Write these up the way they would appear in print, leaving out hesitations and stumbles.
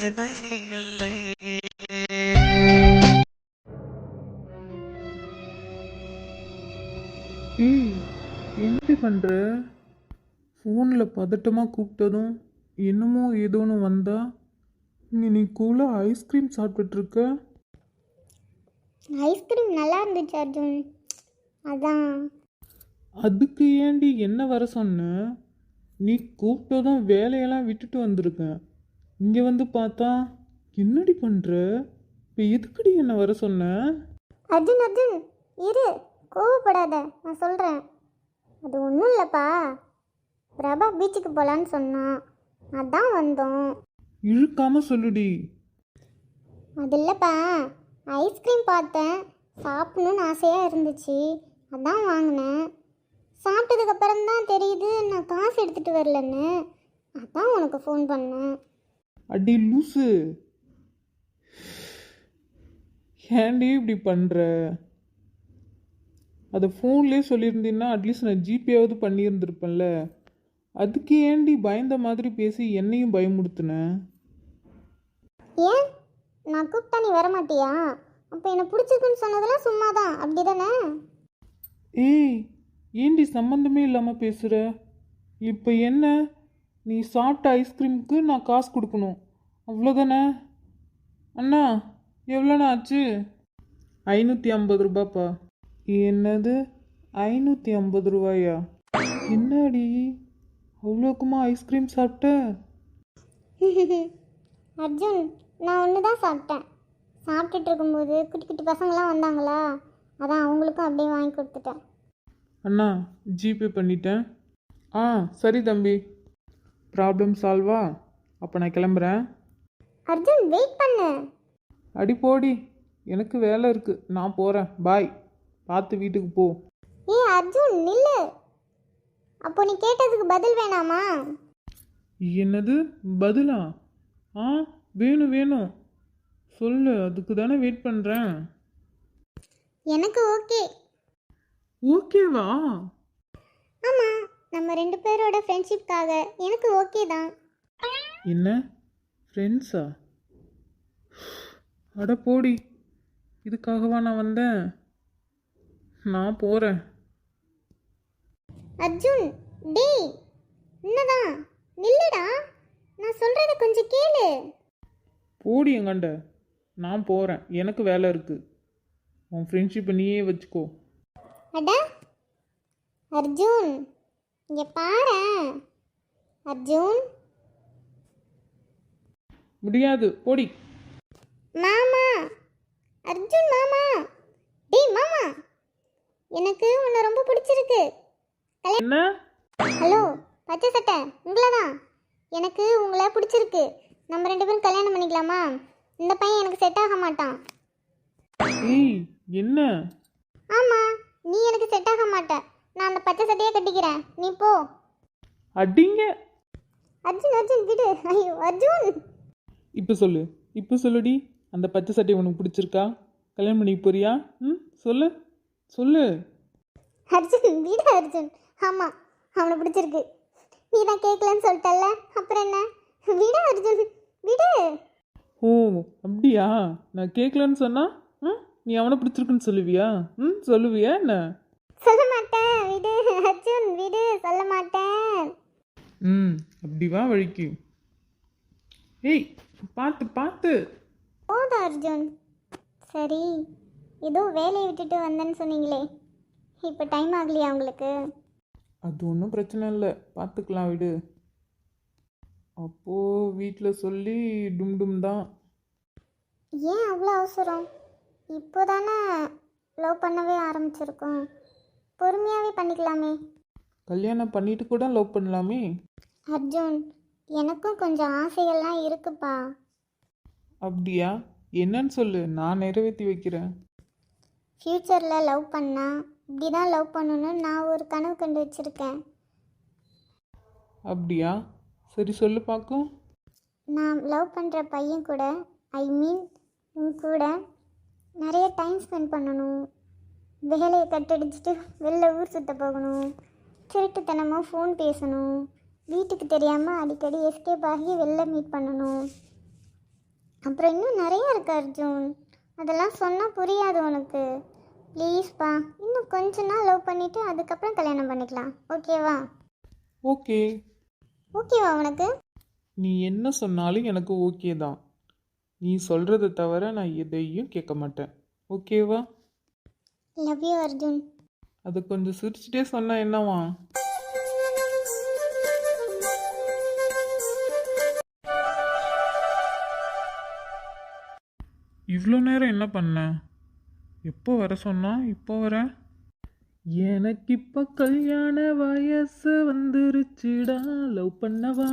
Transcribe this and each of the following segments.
ஏய், என்னடி பண்ற? ஃபோனில் பதட்டமாக கூப்பிட்டதும் என்னமோ ஏதோன்னு வந்தா நீ கூலாக ஐஸ்கிரீம் சாப்பிட்டுட்ருக்க. ஐஸ்கிரீம் நல்லா இருந்துச்சு அர்ஜுன். அதான். அதுக்கு ஏண்டி என்ன வர சொன்ன? நீ கூப்பிட்டதும் வேலையெல்லாம் விட்டுட்டு வந்திருக்கேன். இங்கே வந்து பார்த்தா என்னடி பண்ணுற? இப்போ எதுக்குடி என்ன வர சொன்ன? அர்ஜுன் அர்ஜுன் இரு, கோவப்படாத, நான் சொல்கிறேன். அது ஒன்றும் இல்லைப்பா, பிரபா பீச்சுக்கு போகலான்னு சொன்னான், அதான் வந்தோம். இழுக்காம சொல்லுடி. அது இல்லைப்பா, ஐஸ்கிரீம் பார்த்தேன், சாப்பிடணுன்னு ஆசையாக இருந்துச்சு, அதான் வாங்கினேன். சாப்பிட்டதுக்கப்புறம் தான் தெரியுது நான் காசு எடுத்துகிட்டு வரலன்னு, அதான் உனக்கு ஃபோன் பண்ணேன். அடி லூசு, ஏன்டி இப்படி பண்ணுற? அதை ஃபோன்லேயே சொல்லியிருந்தீங்கன்னா அட்லீஸ்ட் நான் ஜிபேயாவது பண்ணியிருந்திருப்பேன்ல. அதுக்கு ஏண்டி பயந்த மாதிரி பேசி என்னையும் பயமுடுத்துனேன்? ஏன் நான் கூப்பிட்டா நீ வரமாட்டியா? அப்போ என்னை பிடிச்சிருக்குன்னு சொன்னதெல்லாம் சும்மா தான், அப்படி தானே? ஏய், ஏண்டி சம்மந்தமே இல்லாமல் பேசுகிற? இப்போ என்ன, நீ சாப்பிட்ட ஐஸ்கிரீமுக்கு நான் காசு கொடுக்கணும், அவ்வளோதானே? அண்ணா, எவ்வளோண்ணா ஆச்சு? 550 ரூபாப்பா. என்னது 550 ரூபாயா? என்னடி அவ்வளோக்குமா ஐஸ்கிரீம் சாப்பிட்ட? அர்ஜுன், நான் ஒன்று தான் சாப்பிட்டேன். சாப்பிட்டுட்டு இருக்கும்போது குட்டி குட்டி பசங்களாம் வந்தாங்களா, அதான் அவங்களுக்கும் அப்படியே வாங்கி கொடுத்துட்டேன். அண்ணா, ஜிபே பண்ணிட்டேன். ஆ சரி தம்பி, ப்ராப்ளம் சால்வா? அப்போ நான் கிளம்புறேன். அர்ஜுன் வெயிட் பண்ணு. அடி போடி, எனக்கு வேலை இருக்குது, நான் போகிறேன். பாய், பார்த்து வீட்டுக்கு போ. ஏய் அர்ஜுன் நில்லு. அப்போ நீ கேட்டதுக்கு பதில் வேணாமா? என்னது பதிலா? ஆ வேணும் வேணும், சொல்லு, அதுக்கு தானே வெயிட் பண்ணுறேன். எனக்கு ஓகே. ஓகேவா? ஆமாம், நம்ம 2 பேரோட ஃப்ரெண்ட்ஷிப்காக எனக்கு ஓகே தான். என்ன ஃப்ரெண்ட்ஸா? அட போடி, இதுக்காகவா நான் வந்தேன்? நான் போகிறேன். அர்ஜுன் டேய், என்னதான், நில்லுடா, நான் சொல்கிறத கொஞ்சம் கேளு. போடி எங்கண்ட, நான் போகிறேன், எனக்கு வேலை இருக்குது. உன் ஃப்ரெண்ட்ஷிப்பை நீயே வச்சுக்கோ. அட அர்ஜுன், இங்கே பாரேன். அர்ஜுன். முடியாது, போடி. மாமா, அர்ஜுன் மாமா. டேய் மாமா, எனக்கு உன்னை ரொம்ப பிடிச்சிருக்கு. என்ன? ஹலோ பச்சை சட்டை, உங்களை தான். எனக்கு உங்களை பிடிச்சிருக்கு, நம்ம 2 பேரும் கல்யாணம் பண்ணிக்கலாமா? இந்த பையன் எனக்கு செட் ஆக மாட்டான். ஏய் என்ன? ஆமாம், நீ எனக்கு செட் ஆக மாட்ட, நான் அந்த பச்சை சட்டையே கட்டிக்கிறேன், நீ போ. அடிங்க. அர்ஜுன் அர்ஜுன் விடு. ஐயோ அர்ஜுன். இப்போ சொல்லு, இப்போ சொல்லுடி, அந்த பச்சை சட்டை உனக்கு பிடிச்சிருக்கா? கல்யாணம் பண்ணி போறியா? சொல்லு சொல்லு. அர்ஜுன் விடு அர்ஜுன். ஆமாம், அவனை பிடிச்சிருக்கு, நீ தான் கேட்கலன்னு சொல்லிட்டல்ல, அப்புறம் என்ன? விடு அர்ஜுன் விடு. ஓ அப்படியா? நான் கேட்கலன்னு சொன்னா நீ அவனை பிடிச்சிருக்குன்னு சொல்லுவியா? சொல்லுவியா என்ன? சொல்ல மாட்டேன், விடு அர்ஜுன் விடு, சொல்ல மாட்டேன். அப்படி வா வழிக்கு. ஏய் பார்த்து பார்த்து. போதும் அர்ஜுன். சரி, ஏதோ வேலையை விட்டுட்டு வந்தேன்னு சொன்னீங்களே, இப்போ டைம் ஆகலையா உங்களுக்கு? அது ஒன்றும் பிரச்சனை இல்லை, பார்த்துக்கலாம் விடு. அப்போது வீட்டில் சொல்லி டும் தான். ஏன் அவ்வளோ அவசரம்? இப்போ தானே லவ் பண்ணவே ஆரம்பிச்சிருக்கோம், பொறுமையாகவே பண்ணிக்கலாமே. கல்யாணம் பண்ணிட்டு கூட லவ் பண்ணலாமே. அர்ஜுன், எனக்கும் கொஞ்சம் ஆசைகள்லாம் இருக்குப்பா. அப்படியா? என்னன்னு சொல்லு, நான் நிறைவேற்றி வைக்கிறேன். ஃப்யூச்சரில் லவ் பண்ணால் இப்படி தான் லவ் பண்ணணும்னு நான் ஒரு கனவு கண்டு வச்சுருக்கேன். அப்படியா? சரி சொல்லு பார்க்கும். நான் லவ் பண்ணுற பையன் கூட, ஐ மீன் உன் கூட நிறைய டைம் ஸ்பெண்ட் பண்ணணும், வேலையை கட்டடிச்சிட்டு வெளில ஊர் சுற்ற போகணும், திருட்டுத்தனமாக ஃபோன் பேசணும், வீட்டுக்கு தெரியாமல் அடிக்கடி எஸ்கேப் ஆகி வெளில மீட் பண்ணணும். அப்புறம் இன்னும் நிறைய இருக்கு அர்ஜுன், அதெல்லாம் சொன்னால் புரியாது உனக்கு. ப்ளீஸ்ப்பா, இன்னும் கொஞ்ச நாள் லவ் பண்ணிவிட்டு அதுக்கப்புறம் கல்யாணம் பண்ணிக்கலாம், ஓகேவா? ஓகே, ஓகேவா உனக்கு? நீ என்ன சொன்னாலும் எனக்கு ஓகே தான். நீ சொல்கிறத தவிர நான் எதையும் கேட்க மாட்டேன், ஓகேவா? Love you Arjun. அது கொஞ்சம் சிரிச்சுட்டே சொன்னா என்னவா? இவ்வளோ நேரம் என்ன பண்ண? எப்போ வர சொன்னா? இப்போ வர. எனக்கு இப்போ கல்யாண வயசு வந்துருச்சுடா. லவ் பண்ணவா,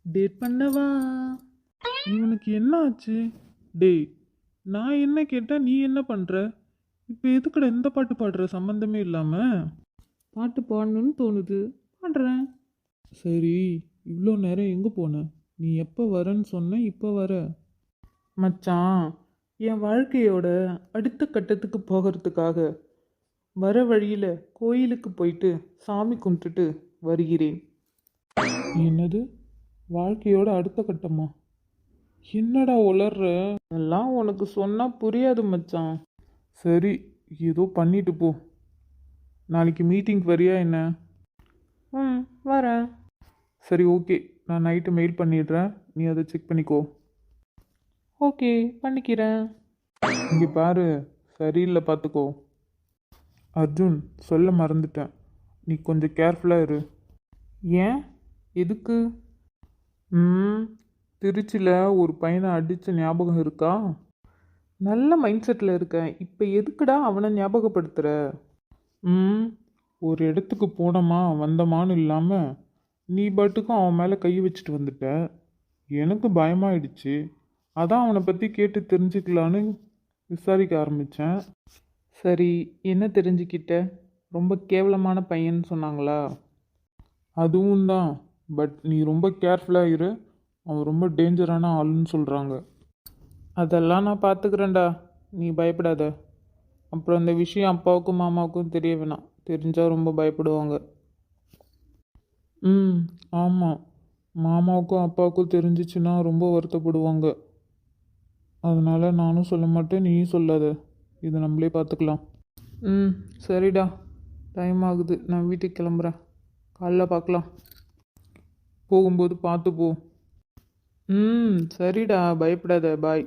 டேட் பண்ணவா? இவனுக்கு என்ன ஆச்சு? டேய், நான் என்ன கேட்டேன், நீ என்ன பண்ணுற? இப்போ எதுக்குடா எந்த பாட்டு பாடுற சம்மந்தமே இல்லாமல்? பாட்டு பாடணும்னு தோணுது, பாடுறேன். சரி, இவ்வளோ நேரம் எங்கே போன? நீ எப்போ வரேன்னு சொன்ன, இப்போ வர. மச்சான், என் வாழ்க்கையோட அடுத்த கட்டத்துக்கு போகிறதுக்காக வர வழியில் கோயிலுக்கு போயிட்டு சாமி கும்பிட்டுட்டு வருகிறேன். என்னது, வாழ்க்கையோட அடுத்த கட்டமா? என்னடா உளர்ற? எல்லாம் உனக்கு சொன்னால் புரியாது மச்சான். சரி, ஏதோ பண்ணிட்டு போ. நாளைக்கு மீட்டிங் வரியா என்ன? ம், வரேன். சரி, ஓகே, நான் நைட்டு மெயில் பண்ணிடுறேன், நீ அதை செக் பண்ணிக்கோ. ஓகே, பண்ணிக்கிறேன். இங்கே பாரு, சரியில்லை பார்த்துக்கோ. அர்ஜுன், சொல்ல மறந்துட்டேன், நீ கொஞ்சம் கேர்ஃபுல்லாக இரு. ஏன், எதுக்கு? திருச்சியில் ஒரு பையனை அடித்த ஞாபகம் இருக்கா? நல்ல மைண்ட் செட்டில் இருக்கேன், இப்போ எதுக்குடா அவனை ஞாபகப்படுத்துகிற? ஒரு இடத்துக்கு போனோமா வந்தோமான்னு இல்லாமல் நீ பாட்டுக்கும் அவன் மேலே கை வச்சுட்டு வந்துட்ட. எனக்கு பயமாயிடுச்சு, அதான் அவனை பற்றி கேட்டு தெரிஞ்சுக்கலான்னு விசாரிக்க ஆரம்பித்தேன். சரி, என்ன தெரிஞ்சுக்கிட்ட? ரொம்ப கேவலமான பையன்னு சொன்னாங்களா? அதுவும் தான், பட் நீ ரொம்ப கேர்ஃபுல்லாக இரு, அவன் ரொம்ப டேஞ்சரான ஆளுன்னு சொல்கிறாங்க. அதெல்லாம் நான் பார்த்துக்கிறேன்டா, நீ பயப்படாத. அப்புறம் இந்த விஷயம் அப்பாவுக்கும் மாமாவுக்கும் தெரிய வேணாம், தெரிஞ்சால் ரொம்ப பயப்படுவாங்க. ஆமாம், மாமாவுக்கும் அப்பாவுக்கும் தெரிஞ்சிச்சுன்னா ரொம்ப வருத்தப்படுவாங்க. அதனால் நானும் சொல்ல மாட்டேன், நீயும் சொல்லாத, இதை நம்மளே பார்த்துக்கலாம். சரிடா, டைம் ஆகுது, நான் வீட்டுக்கு கிளம்புறேன், காலைல பார்க்கலாம். போகும்போது பார்த்து போ. சரிடா, பயப்படாத, பாய்.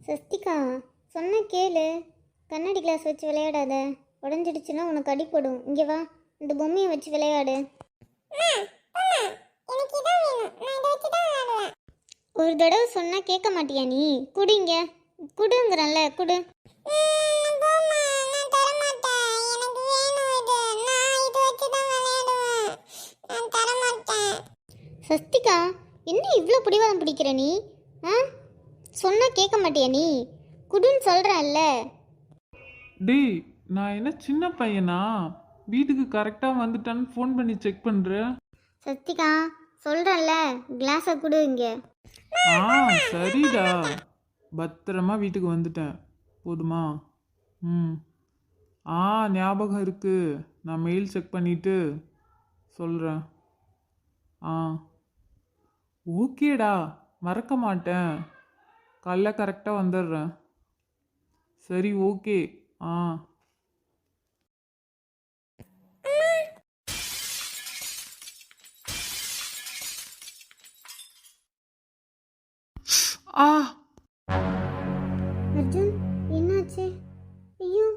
சஸ்திகா, சொன்ன கேளு. கண்ணாடி கிளாஸ் வச்சு விளையாடாத, உடஞ்சிடுச்சுன்னா உனக்கு அடிப்படும். இங்கே வா, இந்த பொம்மையை வச்சு விளையாடு. ஒரு தடவை சொன்னா கேட்க மாட்டியா நீ? குடிங்க, குடுங்கிறல்ல, குடு. சஸ்திகா, என்ன இவ்வளோ பிடிவாதம் பிடிக்கிற நீ? சொன்னா கேட்க மாட்டியா நீ? குடுன்னு சொல்கிறல்ல. டேய், நான் என்ன சின்ன பையனா? வீட்டுக்கு கரெக்டாக வந்துட்டான்னு ஃபோன் பண்ணி செக் பண்ணுறேன். சஸ்திகா, சொல்கிறல்ல, கிளாஸை குடு இங்கே. சரிடா, பத்திரமா வீட்டுக்கு வந்துட்டேன், போதுமா? ஞாபகம் இருக்கு, நான் மெயில் செக் பண்ணிவிட்டு சொல்கிறேன். ஓகேடா, மறக்க மாட்டேன், காலைல கரெக்டாக வந்துடுறேன். சரி, ஓகே. அர்ஜுன், என்னாச்சு? ஐயோ,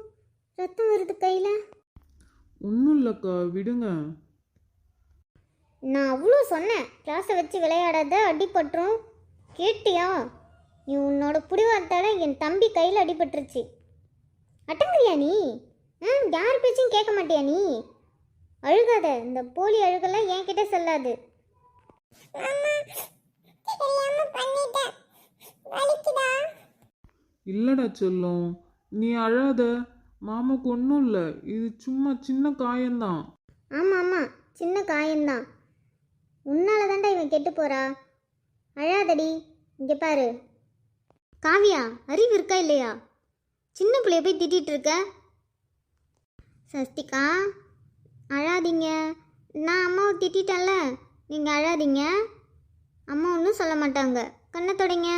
ரத்தம் வருது கையில். ஒன்றும் இல்லைக்கா, விடுங்க. நான் அவ்வளோ சொன்னேன், கிளாஸை வச்சு விளையாடாத, அடிபட்டுரும். கேட்டியா? நீ உன்னோட புடிவாத்தால என் தம்பி கையில் அடிபட்டுருச்சு. அட்டங்குறியா நீ? யார் பேச்சும் கேட்க மாட்டியா நீ? அழுகாத, இந்த போலி அழுகெல்லாம் என்கிட்ட செல்லாது. இல்லடா செல்லம், நீ அழாத, மாமாக்கு ஒன்றும் இல்லை, இது சும்மா சின்ன காயம்தான். ஆமாம் ஆமாம், சின்ன காயம்தான். உன்னால தாண்டா இவன் கெட்டு போறா. அழாதடி. இங்கே பாரு காவியா, அறிவு இருக்கா இல்லையா? சின்ன பிள்ளைய போய் திட்டிகிட்டு இருக்க. சஸ்திகா, அழாதீங்க, நான் அம்மாவை திட்டேன்ல, நீங்கள் அழாதீங்க. அம்மா ஒன்றும் சொல்ல மாட்டாங்க. கண்ணை தொடங்க.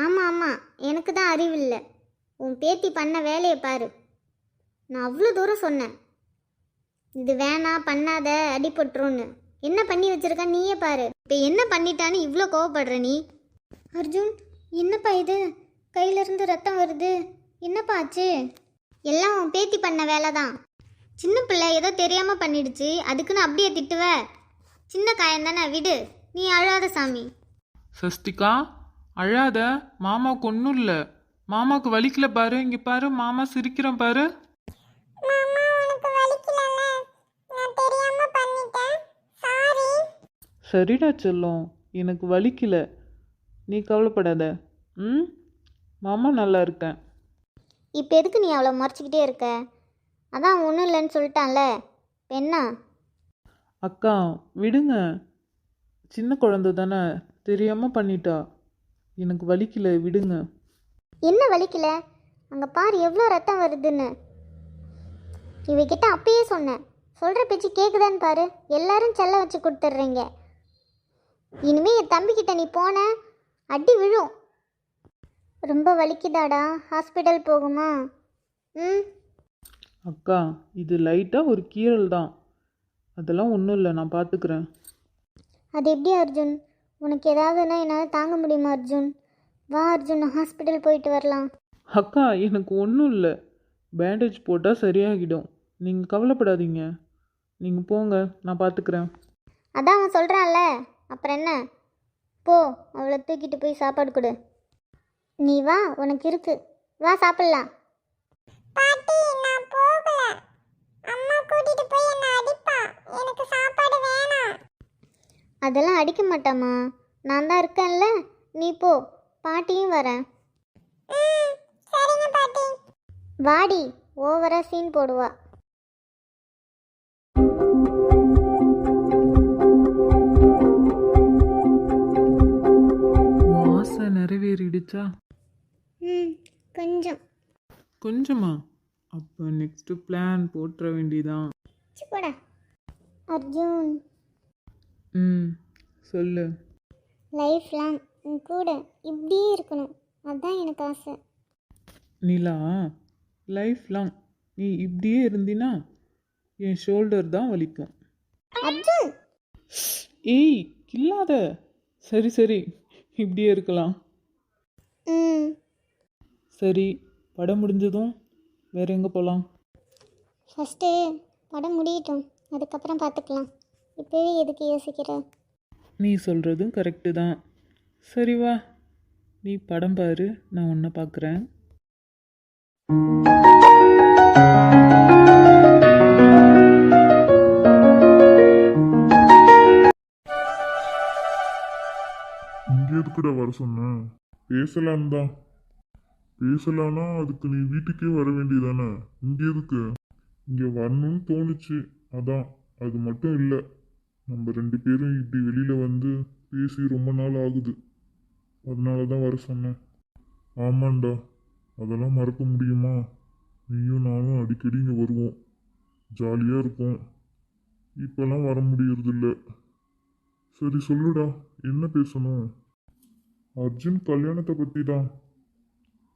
ஆமாம் ஆமாம், எனக்கு தான் அறிவில்லை. உன் பேத்தி பண்ண வேலையை பாரு. நான் அவ்வளோ தூரம் சொன்னேன், இது வேணாம் பண்ணாத அடிபட்டுருன்னு. என்ன பண்ணி வச்சிருக்க நீயே பாரு. இப்போ என்ன பண்ணிட்டான்னு இவ்வளோ கோவப்படுற நீ? அர்ஜுன், என்னப்பா இது? கையிலேருந்து ரத்தம் வருது. என்னப்பா ஆச்சு? எல்லாம் உன் பேத்தி பண்ண வேலை தான். சின்ன பிள்ளை ஏதோ தெரியாமல் பண்ணிடுச்சு, அதுக்குன்னு அப்படியே திட்டுவ? சின்ன காயம் தானே, விடு. நீ அழாத சாமி. சஷ்டிகா, அழாத. மாமாவுக்கு ஒன்றும் இல்லை. மாமாவுக்கு வலிக்கல பாரு. இங்கே பாரு, மாமா சிரிக்கிறேன் பாரு. சரிடா செல்லம், எனக்கு வலிக்கல, நீ கவலைப்படாத. ம், மாமா நல்லா இருக்கேன். இப்போ எதுக்கு நீ அவ்வளோ மறைச்சிக்கிட்டே இருக்க? அதான் ஒன்றும் இல்லைன்னு சொல்லிட்டான்ல, இப்போ என்ன? அக்கா விடுங்க, சின்ன குழந்தை தானே, தெரியாமல் பண்ணிட்டா. எனக்கு வலிக்கல, விடுங்க. என்ன வலிக்கல? அங்கே பாரு எவ்வளோ ரத்தம் வருதுன்னு. இவகிட்ட அப்பயே சொன்னேன், சொல்கிற பேச்சு கேட்குதான்னு பாரு. எல்லாரும் செல்ல வச்சு கொடுத்துட்றீங்க. இனிமே என் தம்பிக்கிட்ட நீ போன அடி விழும். ரொம்ப வலிக்குதாடா, ஹாஸ்பிட்டல் போகுமா? ம். அக்கா, இது லைட்டாக ஒரு கீறல் தான், அதெல்லாம் ஒன்றும் இல்லை, நான் பார்த்துக்கிறேன். அது எப்படி அர்ஜுன்? உனக்கு ஏதாவதுன்னா என்னால் தாங்க முடியுமா அர்ஜுன்? வா அர்ஜுன், ஹாஸ்பிட்டல் போயிட்டு வரலாம். அக்கா, எனக்கு ஒன்றும் இல்லை, பேண்டேஜ் போட்டால் சரியாகிடும், நீங்கள் கவலைப்படாதீங்க. நீங்கள் போங்க, நான் பார்த்துக்கிறேன். அதான் அவன் சொல்கிறான்ல, அப்புறம் என்ன? போ, அவளை தூக்கிட்டு போய் சாப்பாடு கொடு. நீ வா, உனக்கு இருக்கு, வா சாப்பிடலாம். பாட்டி, நான் போகல. அம்மா கூட்டிட்டு போய் என்ன அடிப்பா. எனக்கு சாப்பாடு வேணாம். அதெல்லாம் அடிக்க மாட்டாமா, நான் தான் இருக்கேன்ல. நீ போ, பாட்டியும் வரேன். சரிங்க பாட்டி. வாடி, ஓவரா சீன் போடுவா. ஆசை நிறைவேறிடுச்சா? கொஞ்சம். கொஞ்சமா? அப்போ நெக்ஸ்ட் பிளான் போட்டுற வேண்டியதான். போடா அர்ஜுன். ம், சொல்லு. லைஃப் லாங் உன் கூட இப்படியே இருக்கணும், அதுதான் எனக்கு ஆசை. நிலா, லைஃப் லாங் நீ இப்படியே இருந்தினா என் ஷோல்டர் தான் வலிக்கும். அர்ஜுன், ஏய் கில்லாத. சரி சரி, இப்படியே இருக்கலாம். ம். சரி, படம் முடிஞ்சதும் வேற எங்கே போகலாம்? ஃபஸ்ட்டு படம் முடியட்டும், அதுக்கப்புறம் பார்த்துக்கலாம். இப்போவே எதுக்கு யோசிக்கிற? நீ சொல்கிறதும் கரெக்டு தான். சரி வா, நீ படம் பாரு, நான் உன்னை பார்க்குறேன். இங்கே எதுக்குடா வர சொன்னேன்? பேசலாம் தான். பேசலான்னா அதுக்கு நீ வீட்டுக்கே வர வேண்டியதானே, இங்கே எதுக்கு? இங்கே வரணும்னு தோணுச்சு, அதான். அது மட்டும் இல்லை, நம்ம 2 பேரும் இப்படி வெளியில் வந்து பேசி ரொம்ப நாள் ஆகுது, அதனால தான் வர சொன்னேன். ஆமாண்டா, அதெல்லாம் மறக்க முடியுமா? நீயும் நானும் அடிக்கடி இங்கே வருவோம், ஜாலியாக இருக்கும். இப்போல்லாம் வர முடியறதில்ல. சரி சொல்லுடா, என்ன பேசணும்? அர்ஜுன் கல்யாணத்தை பற்றி தான்.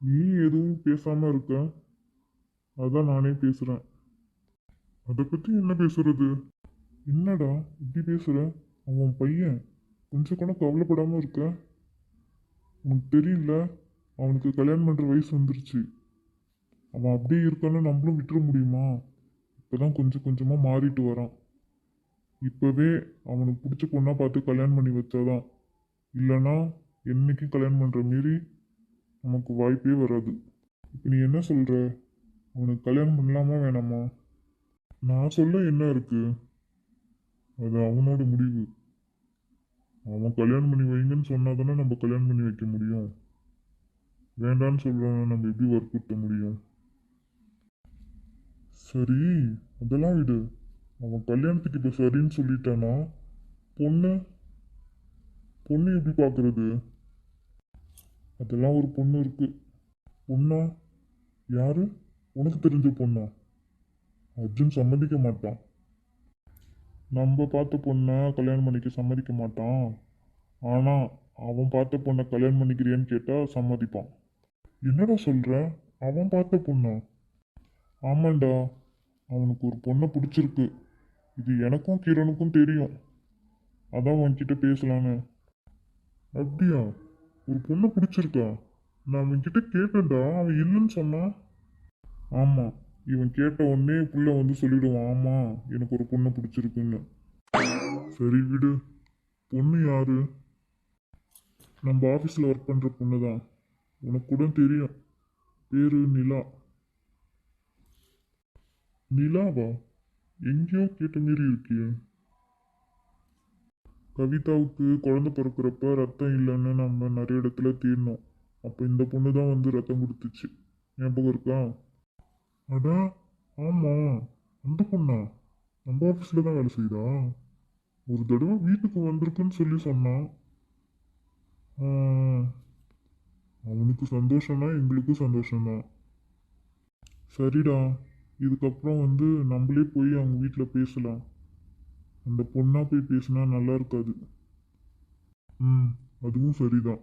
நீ எதுவும் பேசாமல் இருக்க, அதான் நானே பேசுகிறேன். அதை பற்றி என்ன பேசுறது? என்னடா இப்படி பேசுகிற? அவன் பையன், கொஞ்சம் கூட கவலைப்படாமல் இருக்க. உனக்கு தெரியல, அவனுக்கு கல்யாணம் பண்ணுற வயசு வந்துருச்சு. அவன் அப்படியே இருக்கான்னு நம்மளும் விட்டுற முடியுமா? இப்போ தான் கொஞ்சம் கொஞ்சமாக மாறிட்டு வரான். இப்போவே அவனுக்கு பிடிச்ச பொண்ணாக பார்த்து கல்யாணம் பண்ணி வச்சாதான், இல்லைன்னா என்றைக்கும் கல்யாணம் பண்ணுற மாரி நமக்கு வாய்ப்பே வராது. இப்போ நீ என்ன சொல்கிற? அவனுக்கு கல்யாணம் பண்ணலாமா வேணாமா? நான் சொல்ல என்ன இருக்கு? அது அவனோட முடிவு. அவன் கல்யாணம் பண்ணி வைங்கன்னு சொன்னா தானே நம்ம கல்யாணம் பண்ணி வைக்க முடியும். வேண்டான்னு சொல்கிறவனை நம்ம எப்படி வற்புறுத்த முடியும்? சரி, அதெல்லாம் விடு. அவன் கல்யாணத்துக்கு இப்போ சரின்னு சொல்லிட்டானா, பொண்ணு பொண்ணு எப்படி பார்க்கறது? அதெல்லாம் ஒரு பொண்ணு இருக்கு. பொண்ணா? யாரு? உனக்கு தெரிஞ்ச பொண்ணா? அர்ஜுன் சம்மதிக்க மாட்டான். நம்ம பார்த்த பொண்ணை கல்யாணம் பண்ணிக்க சம்மதிக்க மாட்டான். ஆனால் அவன் பார்த்த பொண்ணை கல்யாணம் பண்ணிக்கிறியான்னு கேட்டால் சம்மதிப்பான். என்னடா சொல்கிற? அவன் பார்த்த பொண்ணா? ஆமாண்டா, அவனுக்கு ஒரு பொண்ணை பிடிச்சிருக்கு. இது எனக்கும் கிரணுக்கும் தெரியும். அதான் உன்கிட்ட பேசலான்னு. அப்படியா? ஒரு பொண்ணை பிடிச்சிருக்கா? நான் அவன்கிட்ட கேட்டேன்டா, அவன் இல்லைன்னு சொன்னான். ஆமாம், இவன் கேட்ட உடனே புள்ள வந்து சொல்லிடுவான், ஆமாம் எனக்கு ஒரு பொண்ணை பிடிச்சிருக்குன்னு. சரி விடு. பொண்ணு யாரு? நம்ம ஆஃபீஸில் ஒர்க் பண்ணுற பொண்ணு தான். உனக்கு கூட தெரியும். பேரு நிலா. நிலாவா? எங்கேயோ கேட்ட மாரி இருக்கியே. கவிதாவுக்கு குழந்தை பிறக்கிறப்ப ரத்தம் இல்லைன்னு நம்ம நிறைய இடத்துல தேடினோம். அப்போ இந்த பொண்ணு தான் வந்து ரத்தம் கொடுத்துச்சு. ஞாபகம் இருக்கா? அடா, ஆமாம், அந்த பொண்ணா? நம்ம ஆஃபீஸில் தான் வேலை செய்யுதா? ஒரு தடவை வீட்டுக்கு வந்திருக்குன்னு சொல்லி சொன்னான். ஆ, அவனுக்கு சந்தோஷம்னா எங்களுக்கும் சந்தோஷம்தான். சரிடா, இதுக்கப்புறம் வந்து நம்மளே போய் அவங்க வீட்டில் பேசலாம். அந்த பொண்ணா போய் பேசினா நல்லா இருக்காது. ம், அதுவும் சரிதான்.